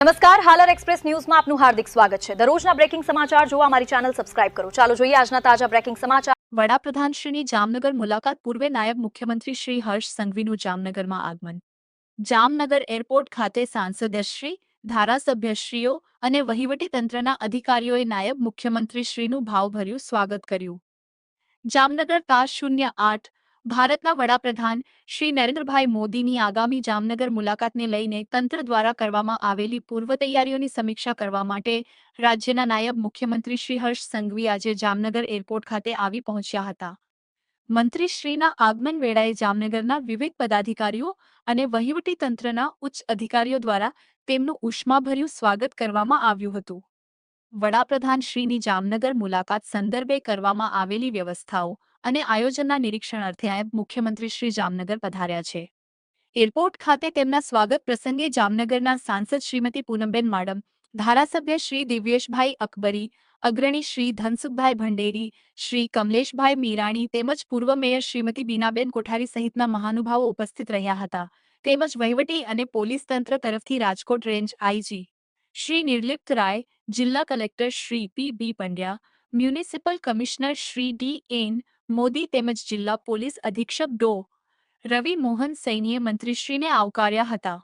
નમસ્કાર, હાલર એક્સપ્રેસ ન્યૂઝમાં આપનું હાર્દિક સ્વાગત છે। દરરોજના બ્રેકિંગ સમાચાર જોવા અમારી ચેનલ સબસ્ક્રાઇબ કરો। ચાલો જોઈએ આજના તાજા બ્રેકિંગ સમાચાર। વડાપ્રધાન શ્રીની જામનગર મુલાકાત પૂર્વે નાયબ મુખ્યમંત્રી શ્રી હર્ષ સંઘવીનું જામનગરમાં આગમન। જામનગર એરપોર્ટ ખાતે સાંસદશ્રી, ધારાસભ્યશ્રીઓ અને વહીવટીતંત્રના અધિકારીઓએ નાયબ મુખ્યમંત્રી શ્રીનું ભાવભર્યું સ્વાગત કર્યું। જામનગર તા 08 ભારતના વડાપ્રધાન શ્રી નરેન્દ્રભાઈ મોદીની આગામી જામનગર મુલાકાતને લઈને તંત્ર દ્વારા કરવામાં આવેલી પૂર્વ તૈયારીઓની સમીક્ષા કરવા માટે રાજ્યના નાયબ મુખ્યમંત્રી શ્રી હર્ષ સંઘવી આજે જામનગર એરપોર્ટ ખાતે આવી પહોંચ્યા હતા। મંત્રીશ્રીના આગમન વેળાએ જામનગરના વિવિધ પદાધિકારીઓ અને વહીવટીતંત્રના ઉચ્ચ અધિકારીઓ દ્વારા તેમનું ઉષ્માભર્યું સ્વાગત કરવામાં આવ્યું હતું। વડાપ્રધાન શ્રીની જામનગર મુલાકાત સંદર્ભે કરવામાં આવેલી વ્યવસ્થાઓ અને આયોજનના નિરીક્ષણ અર્થે નાયબ મુખ્યમંત્રી શ્રી જામનગર પધાર્યા છે। એરપોર્ટ ખાતે તેમના સ્વાગત પ્રસંગે જામનગરના સાંસદ શ્રીમતી પૂનમબેન માડમ, ધારાસભ્ય શ્રી દિવ્યેશભાઈ અકબરી, અગ્રણી શ્રી ધનસુખભાઈ ભંડેરી, શ્રી કમલેશભાઈ મીરાણી તેમજ પૂર્વ મેયર શ્રીમતી બીનાબેન કોઠારી સહિતના મહાનુભાવો ઉપસ્થિત રહ્યા હતા। તેમજ વહીવટી અને પોલીસ તંત્ર તરફથી રાજકોટ રેન્જ આઈજી શ્રી નિર્લિપ્ત રાય, જિલ્લા collector Shri P B. Pandya, municipal commissioner Shri D N. Modi તેમજ જિલ્લા પોલીસ અધિક્ષક ડો. રવિ મોહન સૈનીએ મંત્રીશ્રીને આવકાર્યા હતા।